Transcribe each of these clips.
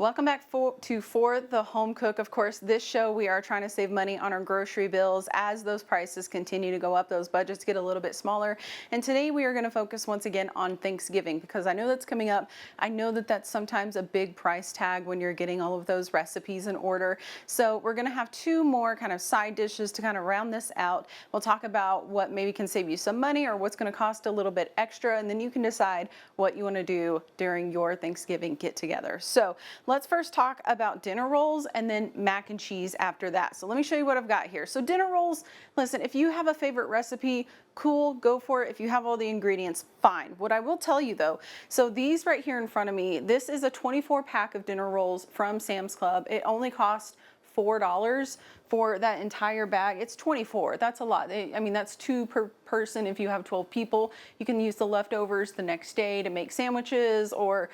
Welcome back to For the Home Cook. Of course, this show we are trying to save money on our grocery bills as those prices continue to go up, those budgets get a little bit smaller. And today we are going to focus once again on Thanksgiving because I know that's coming up. I know that that's sometimes a big price tag when you're getting all of those recipes in order. So we're going to have two more kind of side dishes to kind of round this out. We'll talk about what maybe can save you some money or what's going to cost a little bit extra, and then you can decide what you want to do during your Thanksgiving get together. So let's first talk about dinner rolls and then mac and cheese after that. So let me show you what I've got here. So dinner rolls, listen, if you have a favorite recipe, cool, go for it. If you have all the ingredients, fine. What I will tell you though, so these right here in front of me, this is a 24 pack of dinner rolls from Sam's Club. It only cost $4 for that entire bag. It's 24. That's a lot. I mean, that's two per person. If you have 12 people, you can use the leftovers the next day to make sandwiches, or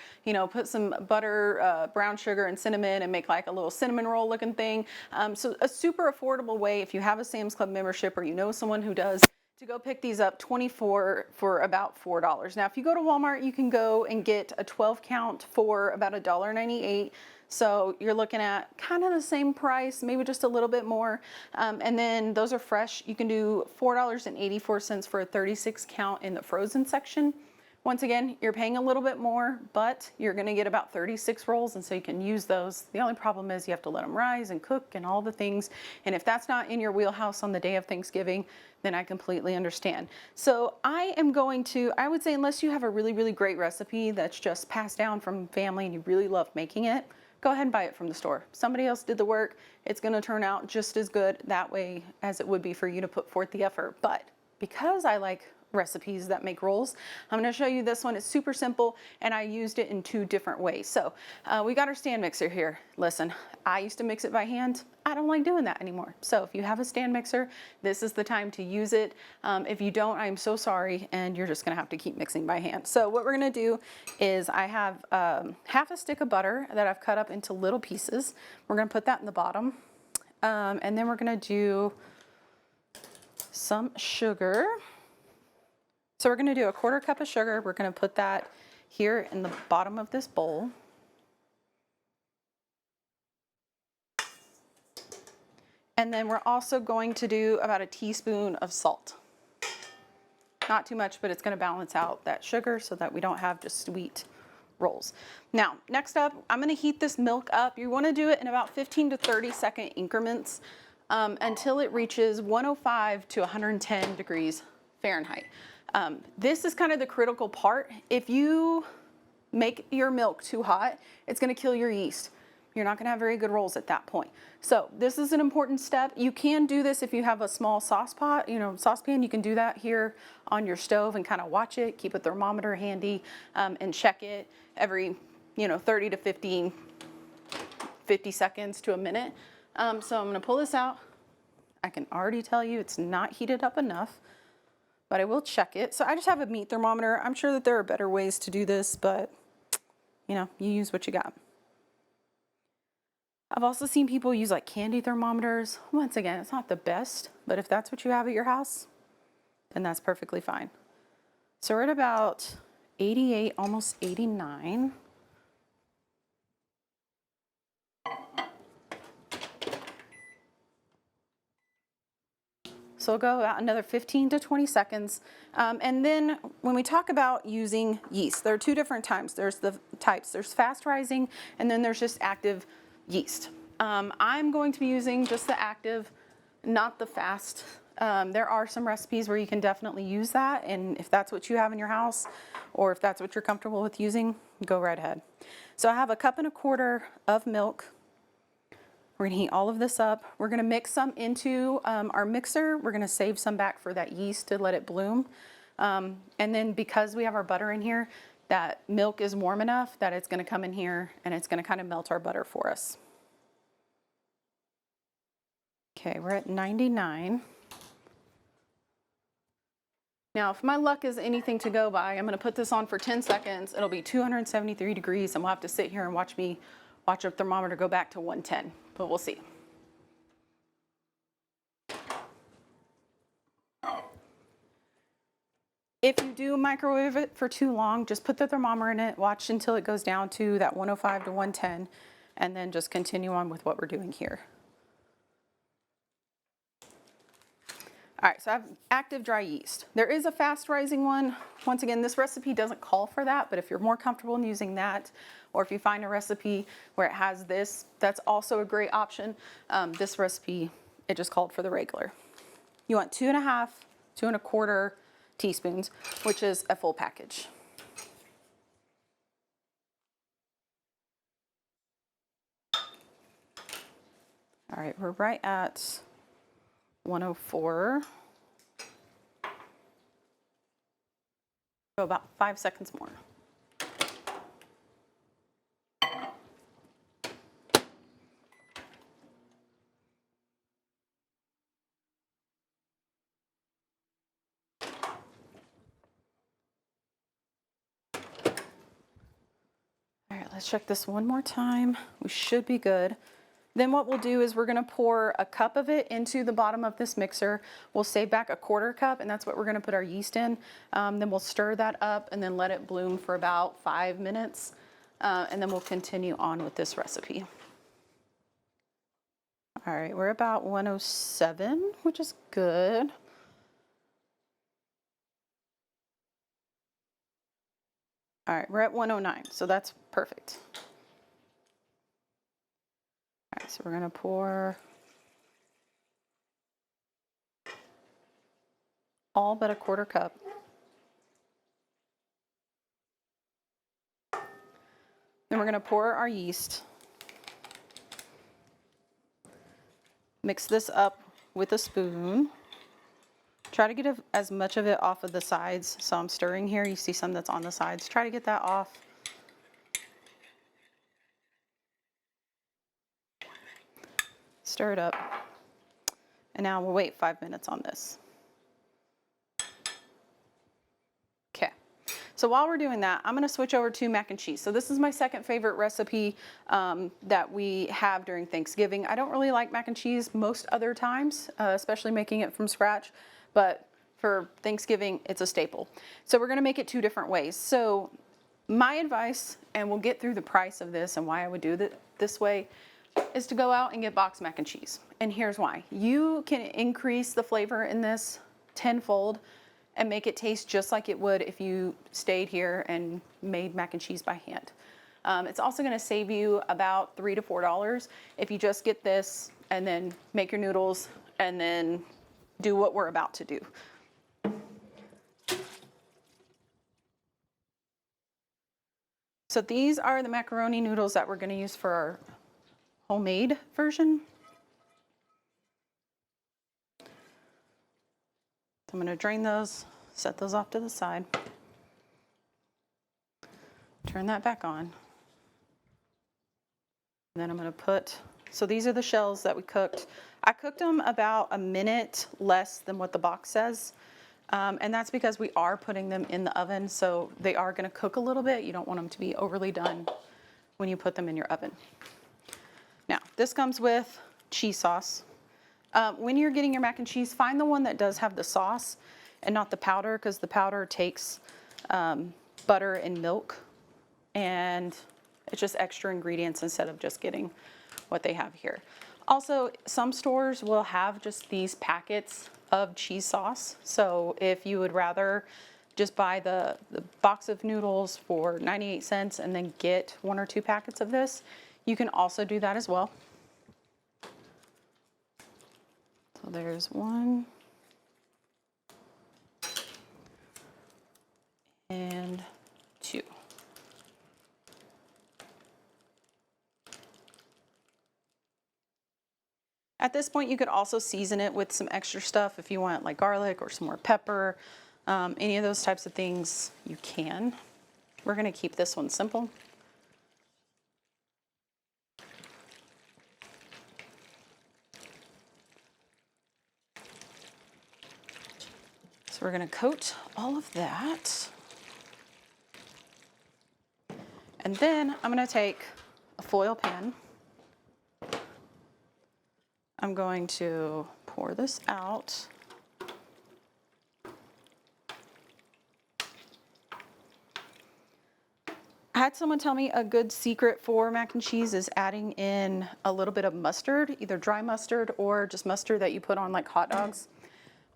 put some butter, brown sugar and cinnamon and make like a little cinnamon roll looking thing. So a super affordable way if you have a Sam's Club membership or you know someone who does, to go pick these up. 24 for about $4. Now, if you go to Walmart, you can go and get a 12 count for about $1.98. So you're looking at kind of the same price, maybe just a little bit more. And then those are fresh. You can do $4.84 for a 36 count in the frozen section. Once again, you're paying a little bit more, but you're going to get about 36 rolls, and so you can use those. The only problem is you have to let them rise and cook and all the things. And if that's not in your wheelhouse on the day of Thanksgiving, then I completely understand. So I would say, unless you have a really, really great recipe that's just passed down from family and you really love making it, go ahead and buy it from the store. Somebody else did the work. It's going to turn out just as good that way as it would be for you to put forth the effort. But because I like recipes that make rolls, I'm going to show you this one. It's super simple, and I used it in two different ways. So we got our stand mixer here. Listen, I used to mix it by hand. I don't like doing that anymore. So if you have a stand mixer, this is the time to use it. If you don't, I'm so sorry, and you're just going to have to keep mixing by hand. So what we're going to do is I have half a stick of butter that I've cut up into little pieces. We're going to put that in the bottom, and then we're going to do some sugar. So we're going to do a 1/4 cup of sugar. We're going to put that here in the bottom of this bowl. And then we're also going to do about a teaspoon of salt. Not too much, but it's going to balance out that sugar so that we don't have just sweet rolls. Now, next up, I'm going to heat this milk up. You want to do it in about 15 to 30 second increments until it reaches 105 to 110 degrees Fahrenheit. This is kind of the critical part. If you make your milk too hot, it's going to kill your yeast. You're not going to have very good rolls at that point. So this is an important step. You can do this if you have a small saucepan. You can do that here on your stove and kind of watch it. Keep a thermometer handy and check it every 30 to 50 seconds to a minute. So I'm going to pull this out. I can already tell you it's not heated up enough, but I will check it. So I just have a meat thermometer. I'm sure that there are better ways to do this, but you use what you got. I've also seen people use like candy thermometers. Once again, it's not the best, but if that's what you have at your house, then that's perfectly fine. So we're at about 88, almost 89. So we'll go about another 15 to 20 seconds. And then when we talk about using yeast, there are two different types. There's fast rising, and then there's just active yeast. I'm going to be using just the active, not the fast. There are some recipes where you can definitely use that, and if that's what you have in your house, or if that's what you're comfortable with using, go right ahead. So I have 1.25 cups of milk. We're going to heat all of this up. We're going to mix some into our mixer. We're going to save some back for that yeast to let it bloom. And then because we have our butter in here, that milk is warm enough that it's going to come in here and it's going to kind of melt our butter for us. Okay, we're at 99. Now, if my luck is anything to go by, I'm going to put this on for 10 seconds. It'll be 273 degrees, and we'll have to sit here and watch a thermometer go back to 110, but we'll see. If you do microwave it for too long, just put the thermometer in it, watch until it goes down to that 105 to 110. and then just continue on with what we're doing here. All right, so I have active dry yeast. There is a fast rising one. Once again, this recipe doesn't call for that, but if you're more comfortable in using that, or if you find a recipe where it has this, that's also a great option. This recipe, it just called for the regular. You want 2.5, 2.25 teaspoons, which is a full package. All right, we're right at 104. So about 5 seconds more. All right, let's check this one more time. We should be good. Then what we'll do is we're gonna pour a cup of it into the bottom of this mixer. We'll save back 1/4 cup, and that's what we're gonna put our yeast in. Then we'll stir that up and then let it bloom for about 5 minutes. And then we'll continue on with this recipe. All right, we're about 107, which is good. All right, we're at 109, so that's perfect. All right, so we're gonna pour all but 1/4 cup. Then we're gonna pour our yeast. Mix this up with a spoon. Try to get as much of it off of the sides. So I'm stirring here. You see some that's on the sides. Try to get that off. Stir it up. And now we'll wait 5 minutes on this. Okay. So while we're doing that, I'm going to switch over to mac and cheese. So this is my second favorite recipe that we have during Thanksgiving. I don't really like mac and cheese most other times, especially making it from scratch. But for Thanksgiving, it's a staple. So we're gonna make it 2 different ways. So my advice, and we'll get through the price of this and why I would do that this way, is to go out and get boxed mac and cheese. And here's why. You can increase the flavor in this tenfold and make it taste just like it would if you stayed here and made mac and cheese by hand. It's also gonna save you about $3 to $4 if you just get this and then make your noodles and then do what we're about to do. So these are the macaroni noodles that we're going to use for our homemade version. So I'm going to drain those, set those off to the side. Turn that back on. And then I'm going to put, so these are the shells that we cooked. I cooked them about a minute less than what the box says. And that's because we are putting them in the oven, so they are going to cook a little bit. You don't want them to be overly done when you put them in your oven. Now, this comes with cheese sauce. When you're getting your mac and cheese, find the one that does have the sauce and not the powder, because the powder takes butter and milk, and it's just extra ingredients instead of just getting what they have here. Also, some stores will have just these packets of cheese sauce. So if you would rather just buy the box of noodles for 98 cents and then get 1 or 2 packets of this, you can also do that as well. So there's 1 and 2. At this point, you could also season it with some extra stuff if you want, like garlic or some more pepper. Any of those types of things you can. We're going to keep this one simple. So we're going to coat all of that. And then I'm going to take a foil pan. I'm going to pour this out. I had someone tell me a good secret for mac and cheese is adding in a little bit of mustard, either dry mustard or just mustard that you put on like hot dogs.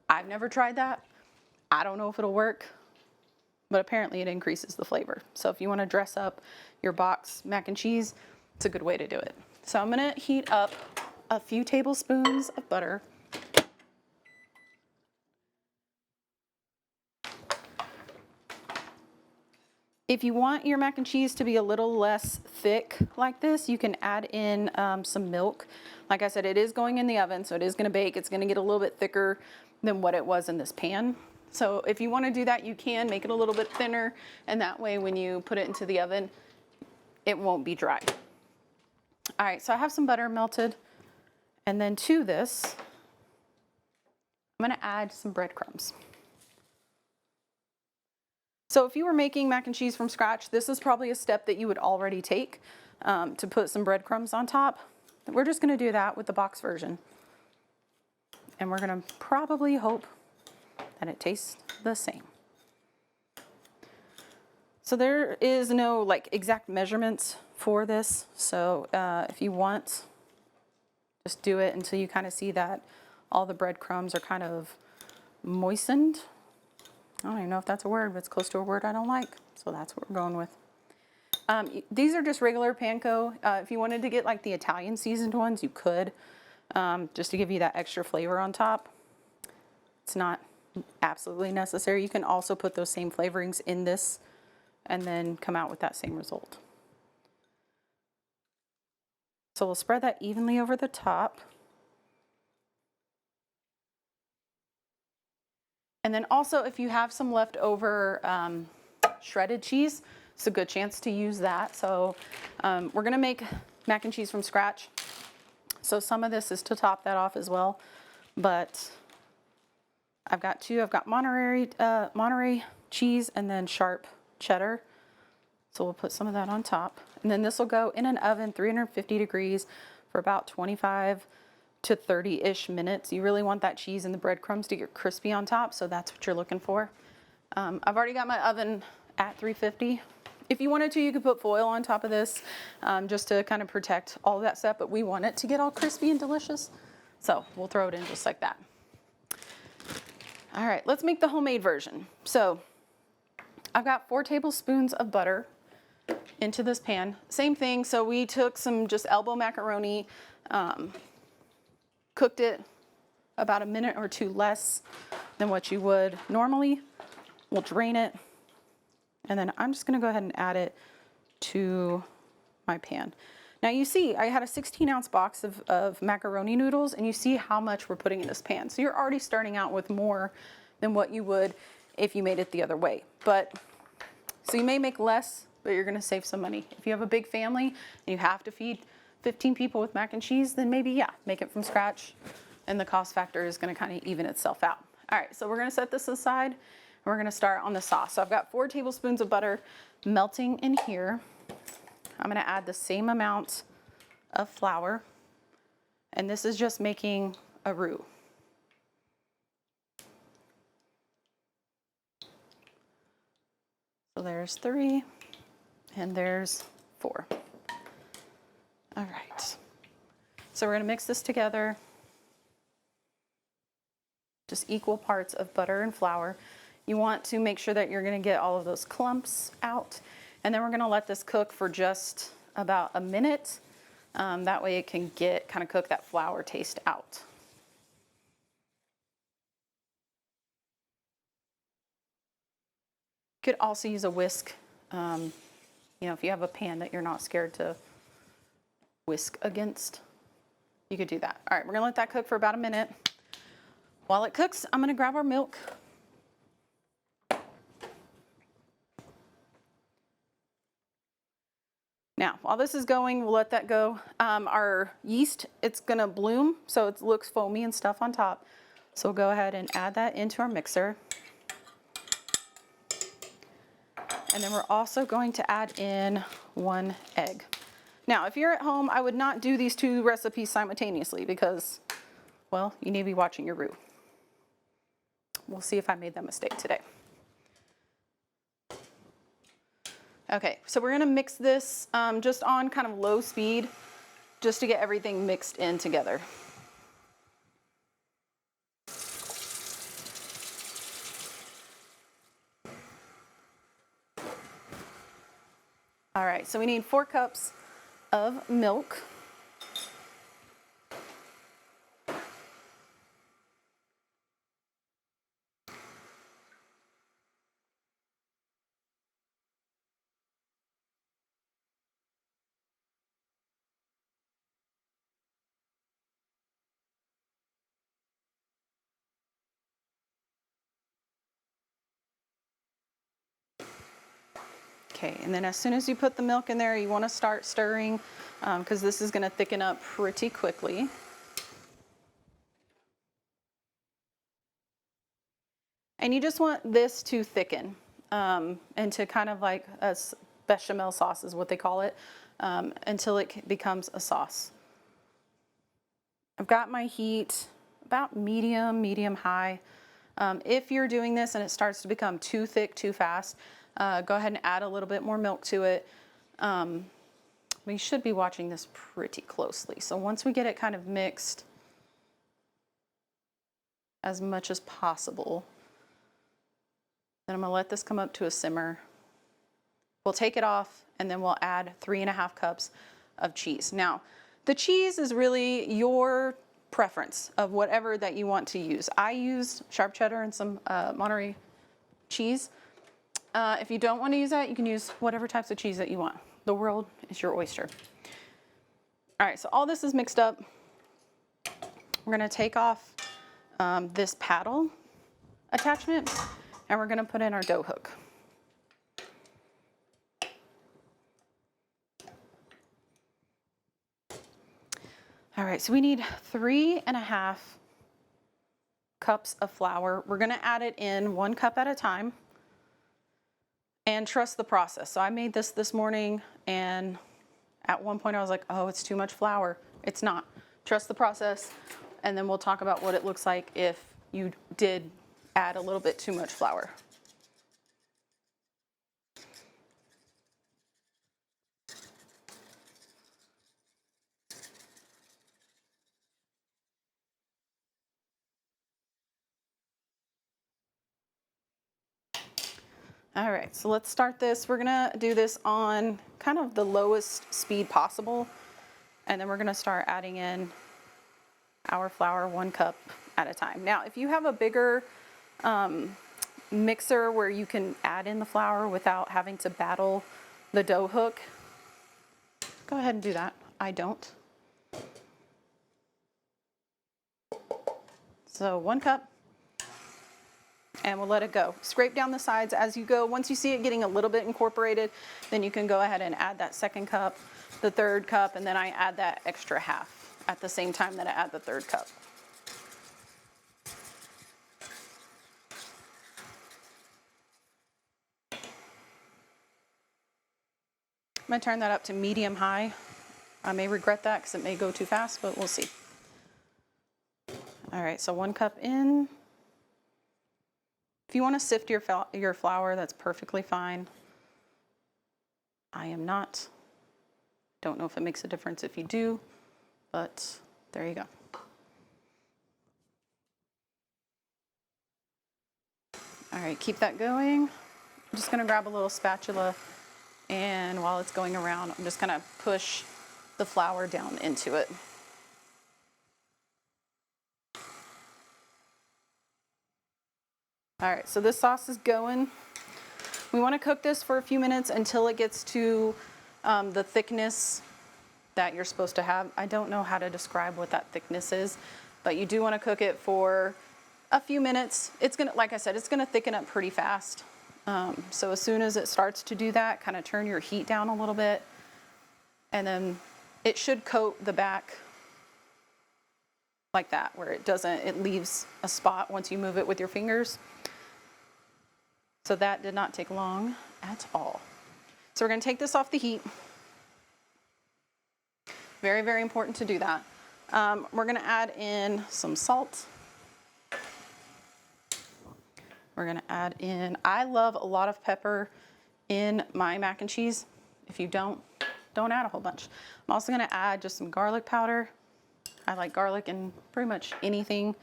I've never tried that. I don't know if it'll work, but apparently it increases the flavor. So if you want to dress up your box mac and cheese, it's a good way to do it. So I'm going to heat up a few tablespoons of butter. If you want your mac and cheese to be a little less thick like this, you can add in some milk. Like I said, it is going in the oven, so it is going to bake. It's going to get a little bit thicker than what it was in this pan. So if you want to do that, you can make it a little bit thinner, and that way when you put it into the oven, it won't be dry. All right, so I have some butter melted, and then to this, I'm going to add some breadcrumbs. So if you were making mac and cheese from scratch, this is probably a step that you would already take to put some breadcrumbs on top. We're just going to do that with the box version. And we're going to probably hope that it tastes the same. So there is no like exact measurements for this. So if you want, just do it until you kind of see that all the breadcrumbs are kind of moistened. I don't even know if that's a word, but it's close to a word I don't like. So that's what we're going with. These are just regular panko. If you wanted to get like the Italian seasoned ones, you could, just to give you that extra flavor on top. It's not absolutely necessary. You can also put those same flavorings in this and then come out with that same result. So we'll spread that evenly over the top. And then also if you have some leftover shredded cheese, it's a good chance to use that. So we're gonna make mac and cheese from scratch. So some of this is to top that off as well. But I've got two. I've got Monterey cheese and then sharp cheddar. So we'll put some of that on top. And then this will go in an oven, 350 degrees for about 25 to 30-ish minutes. You really want that cheese and the breadcrumbs to get crispy on top, so that's what you're looking for. I've already got my oven at 350. If you wanted to, you could put foil on top of this just to kind of protect all of that stuff, but we want it to get all crispy and delicious, so we'll throw it in just like that. All right, let's make the homemade version. So I've got 4 tablespoons of butter into this pan. Same thing, so we took some just elbow macaroni, cooked it about a minute or two less than what you would normally. We'll drain it, and then I'm just gonna go ahead and add it to my pan. Now you see, I had a 16-ounce box of macaroni noodles, and you see how much we're putting in this pan. So you're already starting out with more than what you would if you made it the other way. So you may make less, but you're gonna save some money. If you have a big family and you have to feed 15 people with mac and cheese, then maybe, yeah, make it from scratch, and the cost factor is gonna kind of even itself out. All right, so we're gonna set this aside, and we're gonna start on the sauce. So I've got 4 tablespoons of butter melting in here. I'm gonna add the same amount of flour, and this is just making a roux. So there's 3, and there's 4. All right, so we're gonna mix this together. Just equal parts of butter and flour. You want to make sure that you're gonna get all of those clumps out, and then we're gonna let this cook for just about a minute. That way it can get kind of cook that flour taste out. You could also use a whisk, if you have a pan that you're not scared to whisk against, you could do that. All right, we're gonna let that cook for about a minute. While it cooks, I'm gonna grab our milk. Now, while this is going, we'll let that go. Our yeast, it's gonna bloom, so it looks foamy and stuff on top. So we'll go ahead and add that into our mixer. And then we're also going to add in 1 egg. Now, if you're at home, I would not do these 2 recipes simultaneously because, well, you need to be watching your roux. We'll see if I made that mistake today. Okay, so we're gonna mix this just on kind of low speed, just to get everything mixed in together. All right, so we need 4 cups of milk. Okay, and then as soon as you put the milk in there, you want to start stirring because this is going to thicken up pretty quickly. And you just want this to thicken and to kind of like a bechamel sauce is what they call it, until it becomes a sauce. I've got my heat about medium high. If you're doing this and it starts to become too thick too fast, go ahead and add a little bit more milk to it. We should be watching this pretty closely. So once we get it kind of mixed as much as possible, then I'm gonna let this come up to a simmer. We'll take it off and then we'll add 3.5 cups of cheese. Now, the cheese is really your preference of whatever that you want to use. I used sharp cheddar and some Monterey cheese. If you don't want to use that, you can use whatever types of cheese that you want. The world is your oyster. All right, so all this is mixed up. We're gonna take off this paddle attachment and we're gonna put in our dough hook. All right, so we need 3.5 cups of flour. We're gonna add it in 1 cup at a time and trust the process. So I made this morning and at one point I was like, oh, it's too much flour. It's not. Trust the process and then we'll talk about what it looks like if you did add a little bit too much flour. All right, so let's start this. We're gonna do this on kind of the lowest speed possible. And then we're gonna start adding in our flour 1 cup at a time. Now, if you have a bigger mixer where you can add in the flour without having to battle the dough hook, go ahead and do that. I don't. So 1 cup. And we'll let it go. Scrape down the sides as you go. Once you see it getting a little bit incorporated, then you can go ahead and add that 2nd cup, the 3rd cup, and then I add that extra half at the same time that I add the 3rd cup. I'm gonna turn that up to medium high. I may regret that because it may go too fast, but we'll see. All right, so 1 cup in. If you want to sift your flour, that's perfectly fine. I am not. Don't know if it makes a difference if you do, but there you go. All right, keep that going. I'm just gonna grab a little spatula and while it's going around, I'm just gonna push the flour down into it. All right, so this sauce is going. We want to cook this for a few minutes until it gets to the thickness that you're supposed to have. I don't know how to describe what that thickness is, but you do want to cook it for a few minutes. It's gonna, like I said, it's gonna thicken up pretty fast. So as soon as it starts to do that, kind of turn your heat down a little bit, and then it should coat the back like that, where it leaves a spot once you move it with your fingers. So that did not take long at all. So we're gonna take this off the heat. Very, very important to do that. We're gonna add in some salt. We're gonna add in, I love a lot of pepper in my mac and cheese. If you don't add a whole bunch. I'm also gonna add just some garlic powder. I like garlic in pretty much anything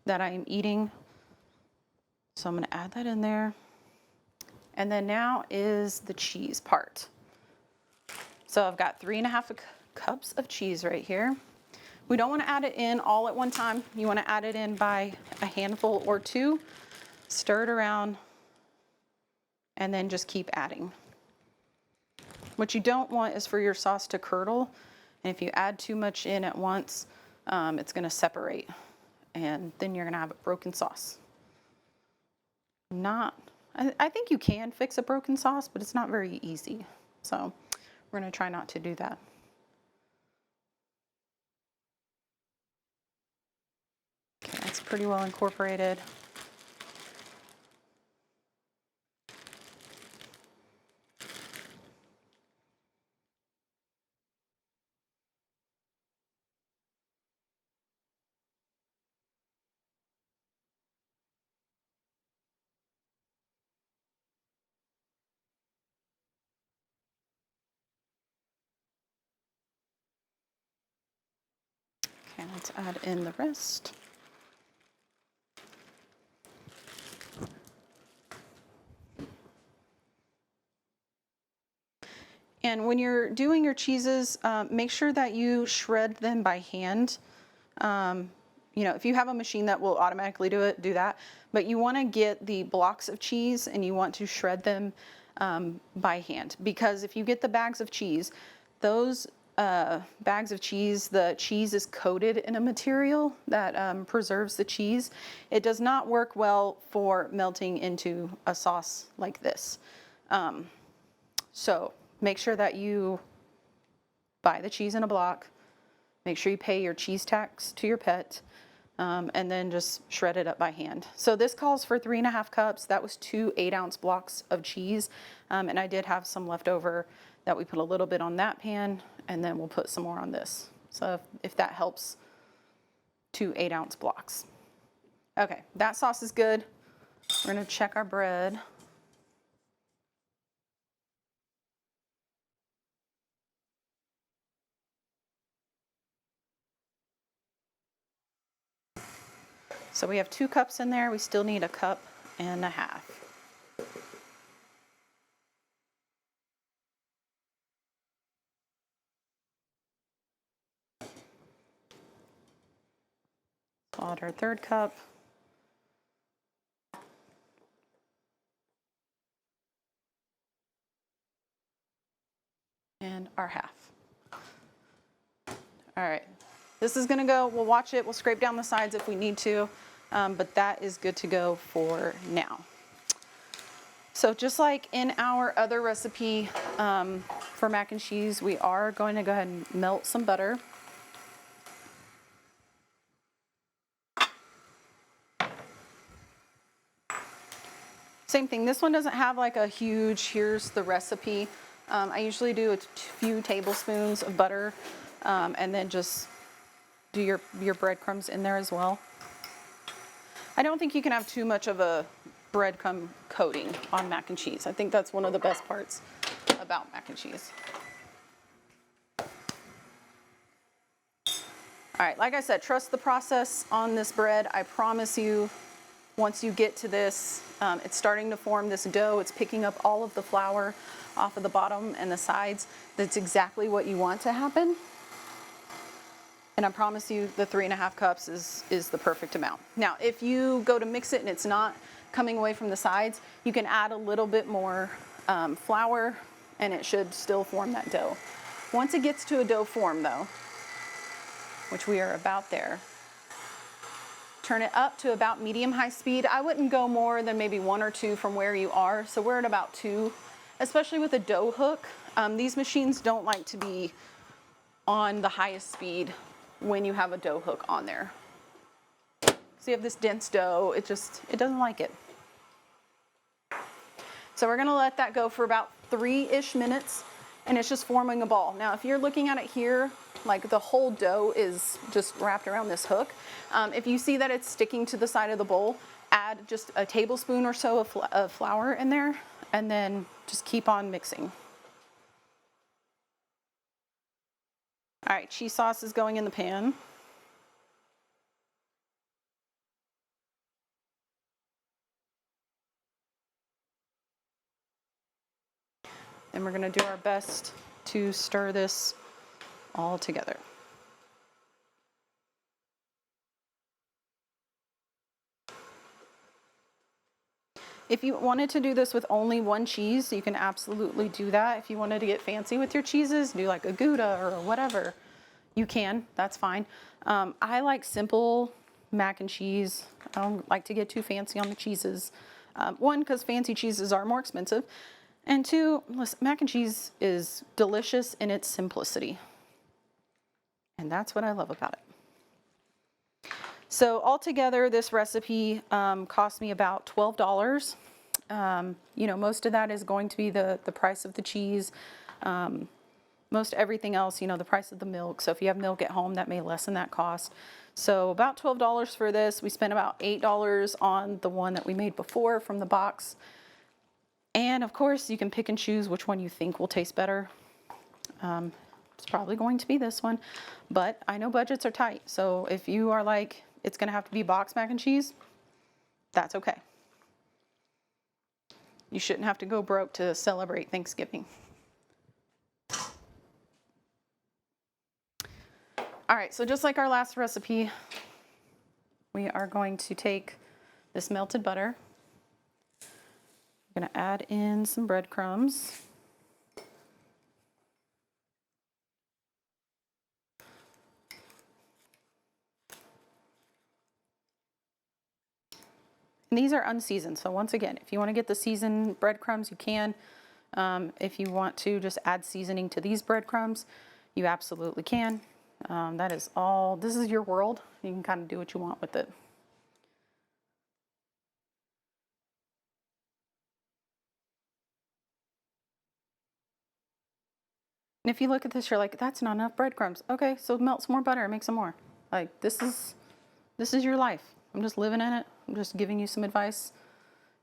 that I'm eating. So I'm gonna add that in there. And then now is the cheese part. So I've got 3.5 cups of cheese right here. We don't want to add it in all at one time. You want to add it in by a handful or two, stir it around, and then just keep adding. What you don't want is for your sauce to curdle, and if you add too much in at once, it's going to separate, and then you're going to have a broken sauce. I think you can fix a broken sauce, but it's not very easy. So we're going to try not to do that. Okay, that's pretty well incorporated. Okay, let's add in the rest. And when you're doing your cheeses, make sure that you shred them by hand. You know, if you have a machine that will automatically do it, do that. But you want to get the blocks of cheese and you want to shred them by hand. Because if you get the bags of cheese, those bags of cheese, the cheese is coated in a material that preserves the cheese. It does not work well for melting into a sauce like this. So make sure that you buy the cheese in a block. Make sure you pay your cheese tax to your pet, and then just shred it up by hand. So this calls for 3.5 cups. That was 2 8-ounce blocks of cheese, and I did have some left over that we put a little bit on that pan, and then we'll put some more on this. So if that helps, 2 8-ounce blocks. Okay, that sauce is good. We're gonna check our bread. So we have 2 cups in there. We still need 1.5 cups. Add our 3rd cup. And our 1/2. All right, this is gonna go, we'll watch it, we'll scrape down the sides if we need to, but that is good to go for now. So just like in our other recipe for mac and cheese, we are going to go ahead and melt some butter. Same thing, this one doesn't have like a huge, here's the recipe. I usually do a few tablespoons of butter and then just do your breadcrumbs in there as well. I don't think you can have too much of a breadcrumb coating on mac and cheese. I think that's one of the best parts about mac and cheese. All right, like I said, trust the process on this bread. I promise you, once you get to this, it's starting to form this dough. It's picking up all of the flour off of the bottom and the sides. That's exactly what you want to happen. And I promise you the 3.5 cups is the perfect amount. Now, if you go to mix it and it's not coming away from the sides, you can add a little bit more flour and it should still form that dough. Once it gets to a dough form though, which we are about there, turn it up to about medium-high speed. I wouldn't go more than maybe 1 or 2 from where you are. So we're at about 2, especially with a dough hook. These machines don't like to be on the highest speed when you have a dough hook on there. So you have this dense dough, it doesn't like it. So we're gonna let that go for about 3-ish minutes and it's just forming a ball. Now, if you're looking at it here, like the whole dough is just wrapped around this hook. If you see that it's sticking to the side of the bowl, add just a tablespoon or so of flour in there and then just keep on mixing. All right, cheese sauce is going in the pan. And we're going to do our best to stir this all together. If you wanted to do this with only one cheese, you can absolutely do that. If you wanted to get fancy with your cheeses, do like a Gouda or whatever, you can, that's fine. I like simple mac and cheese. I don't like to get too fancy on the cheeses. One, because fancy cheeses are more expensive. And two, listen, mac and cheese is delicious in its simplicity. And that's what I love about it. So altogether, this recipe cost me about $12. You know, most of that is going to be the price of the cheese. Most everything else, you know, the price of the milk. So if you have milk at home, that may lessen that cost. So about $12 for this. We spent about $8 on the one that we made before from the box. And of course, you can pick and choose which one you think will taste better. It's probably going to be this one, but I know budgets are tight. So if you are like, it's going to have to be box mac and cheese, that's okay. You shouldn't have to go broke to celebrate Thanksgiving. All right, so just like our last recipe, we are going to take this melted butter. I'm going to add in some breadcrumbs. And these are unseasoned, so once again, if you want to get the seasoned breadcrumbs, you can. If you want to just add seasoning to these breadcrumbs, you absolutely can. That is all, this is your world. You can kind of do what you want with it. And if you look at this, you're like, that's not enough breadcrumbs. Okay, so melt some more butter and make some more. Like, this is your life. I'm just living in it. I'm just giving you some advice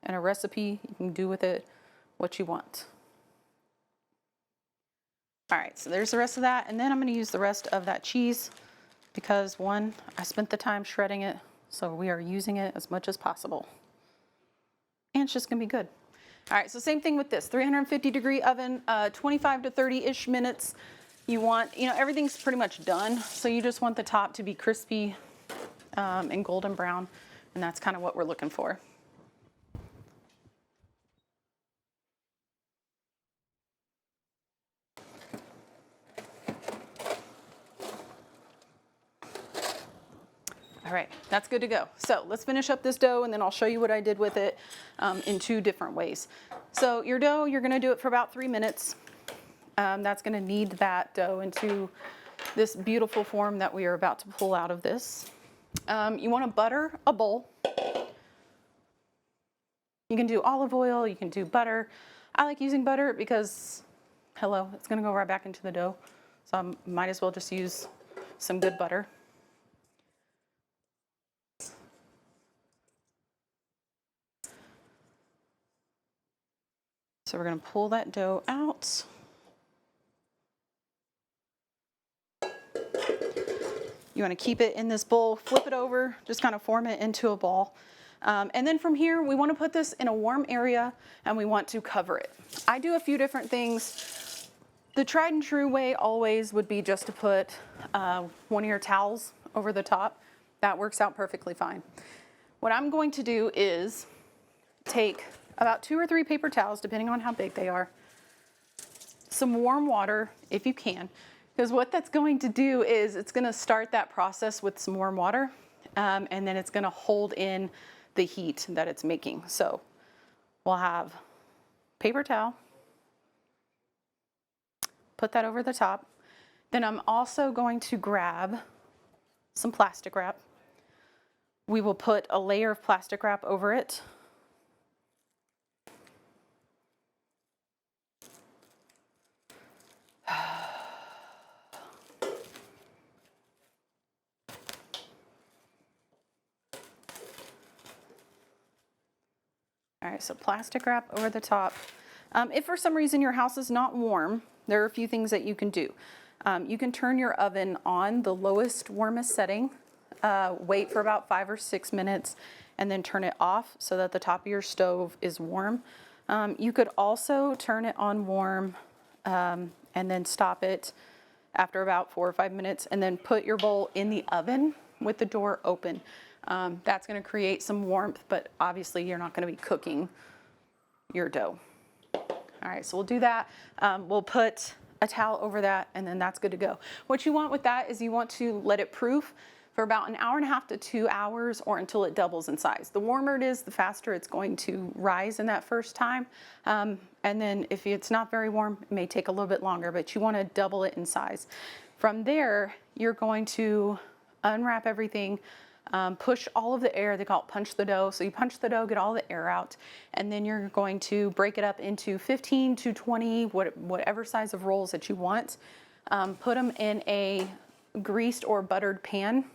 and a recipe. You can do with it what you want. All right, so there's the rest of that. And then I'm going to use the rest of that cheese because, one, I spent the time shredding it, so we are using it as much as possible. And it's just going to be good. All right, so same thing with this. 350-degree oven, 25 to 30-ish minutes. You want, you know, everything's pretty much done, so you just want the top to be crispy and golden brown, and that's kind of what we're looking for. All right, that's good to go. So let's finish up this dough and then I'll show you what I did with it in two different ways. So your dough, you're gonna do it for about 3 minutes. That's gonna knead that dough into this beautiful form that we are about to pull out of this. You wanna butter a bowl. You can do olive oil, you can do butter. I like using butter because, hello, it's gonna go right back into the dough. So I might as well just use some good butter. So we're going to pull that dough out. You want to keep it in this bowl, flip it over, just kind of form it into a ball. And then from here, we want to put this in a warm area and we want to cover it. I do a few different things. The tried and true way always would be just to put one of your towels over the top. That works out perfectly fine. What I'm going to do is take about 2 or 3 paper towels, depending on how big they are, some warm water if you can, because what that's going to do is it's going to start that process with some warm water, and then it's going to hold in the heat that it's making. So we'll have paper towel, put that over the top. Then I'm also going to grab some plastic wrap. We will put a layer of plastic wrap over it. All right, so plastic wrap over the top. If for some reason your house is not warm, there are a few things that you can do. You can turn your oven on the lowest, warmest setting, wait for about 5 or 6 minutes, and then turn it off so that the top of your stove is warm. You could also turn it on warm and then stop it after about 4 or 5 minutes, and then put your bowl in the oven with the door open. That's going to create some warmth, but obviously you're not going to be cooking your dough. All right, so we'll do that. We'll put a towel over that, and then that's good to go. What you want with that is you want to let it proof for about 1.5 hours to 2 hours, or until it doubles in size. The warmer it is, the faster it's going to rise in that first time. And then if it's not very warm, it may take a little bit longer, but you want to double it in size. From there, you're going to unwrap everything, push all of the air. They call it punch the dough. So you punch the dough, get all the air out, and then you're going to break it up into 15 to 20, whatever size of rolls that you want. Put them in a greased or buttered pan.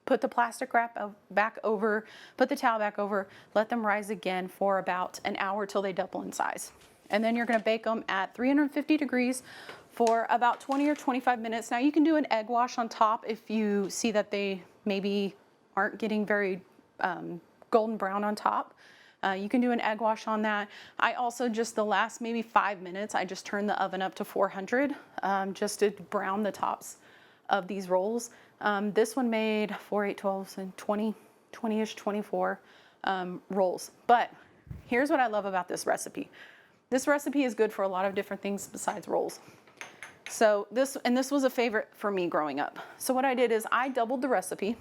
Put the plastic wrap back over, put the towel back over, let them rise again for about 1 hour till they double in size. And then you're going to bake them at 350 degrees for about 20 or 25 minutes. Now you can do an egg wash on top if you see that they maybe aren't getting very golden brown on top. You can do an egg wash on that. I also just the last maybe 5 minutes, I just turned the oven up to 400 just to brown the tops of these rolls. This one made 4, 8, 12, and 20-ish, 24 rolls. But here's what I love about this recipe. This recipe is good for a lot of different things besides rolls. So this was a favorite for me growing up. So what I did is I doubled the recipe.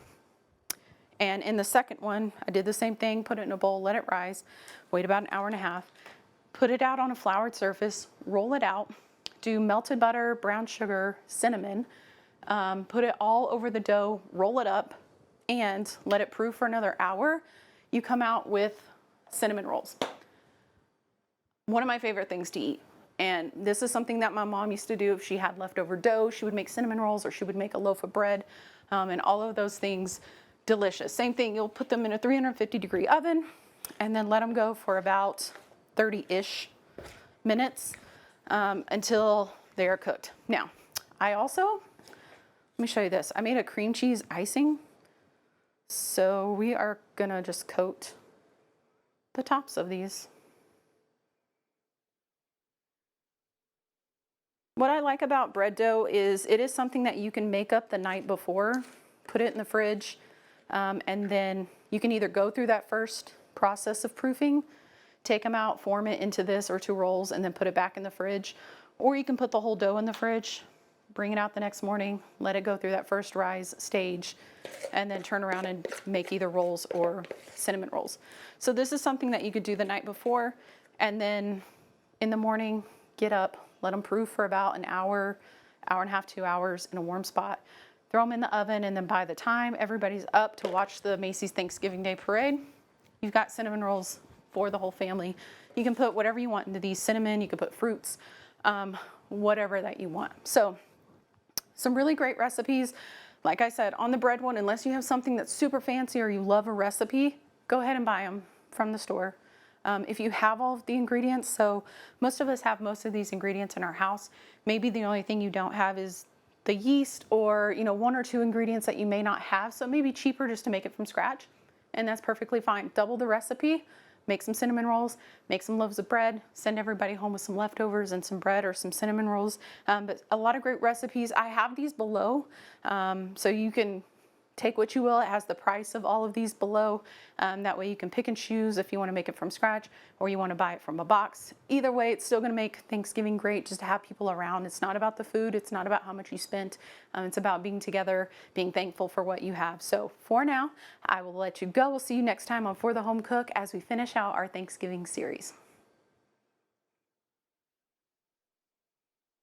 And in the second one, I did the same thing, put it in a bowl, let it rise, wait about 1.5 hours, put it out on a floured surface, roll it out, do melted butter, brown sugar, cinnamon, put it all over the dough, roll it up, and let it proof for another hour. You come out with cinnamon rolls. One of my favorite things to eat. And this is something that my mom used to do if she had leftover dough. She would make cinnamon rolls, or she would make a loaf of bread, and all of those things. Delicious. Same thing, you'll put them in a 350-degree oven and then let them go for about 30-ish minutes until they are cooked. Now, let me show you this. I made a cream cheese icing. So we are gonna just coat the tops of these. What I like about bread dough is it is something that you can make up the night before, put it in the fridge, and then you can either go through that first process of proofing, take them out, form it into this or 2 rolls, and then put it back in the fridge. Or you can put the whole dough in the fridge, bring it out the next morning, let it go through that first rise stage, and then turn around and make either rolls or cinnamon rolls. So this is something that you could do the night before, and then in the morning, get up, let them proof for about 1 hour, 1.5 hours, 2 hours in a warm spot. Throw them in the oven, and then by the time everybody's up to watch the Macy's Thanksgiving Day Parade, you've got cinnamon rolls for the whole family. You can put whatever you want into these, cinnamon, you can put fruits, whatever that you want. So some really great recipes. Like I said, on the bread one, unless you have something that's super fancy or you love a recipe, go ahead and buy them from the store. If you have all of the ingredients, so most of us have most of these ingredients in our house, maybe the only thing you don't have is the yeast, or 1 or 2 ingredients that you may not have, so it may be cheaper just to make it from scratch, and that's perfectly fine. Double the recipe, make some cinnamon rolls, make some loaves of bread, send everybody home with some leftovers and some bread or some cinnamon rolls. But a lot of great recipes. I have these below, so you can take what you will. It has the price of all of these below. That way you can pick and choose if you want to make it from scratch or you want to buy it from a box. Either way, it's still going to make Thanksgiving great just to have people around. It's not about the food. It's not about how much you spent. It's about being together, being thankful for what you have. So for now, I will let you go. We'll see you next time on For the Home Cook as we finish out our Thanksgiving series.